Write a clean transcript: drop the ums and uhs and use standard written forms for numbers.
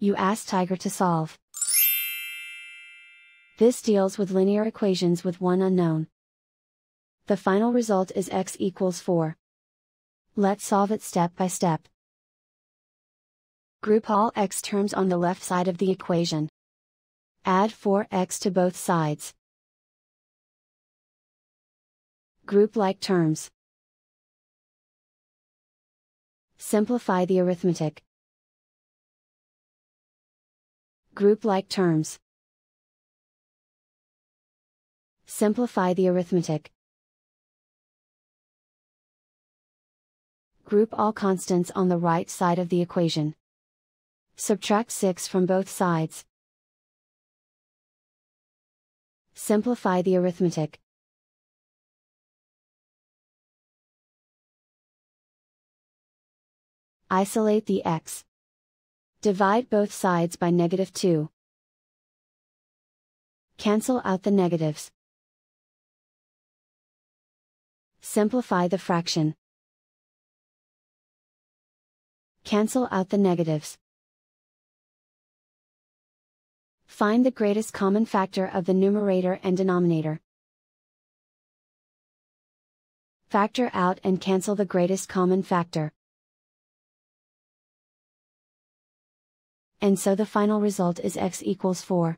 you ask Tiger to solve. This deals with linear equations with one unknown. The final result is x equals 4. Let's solve it step by step. Group all x terms on the left side of the equation. Add 4x to both sides. Group like terms. Simplify the arithmetic. Group like terms. Simplify the arithmetic. Group all constants on the right side of the equation. Subtract 6 from both sides. Simplify the arithmetic. Isolate the x. Divide both sides by -2. Cancel out the negatives. Simplify the fraction. Cancel out the negatives. Find the greatest common factor of the numerator and denominator. Factor out and cancel the greatest common factor. And so the final result is x equals 4.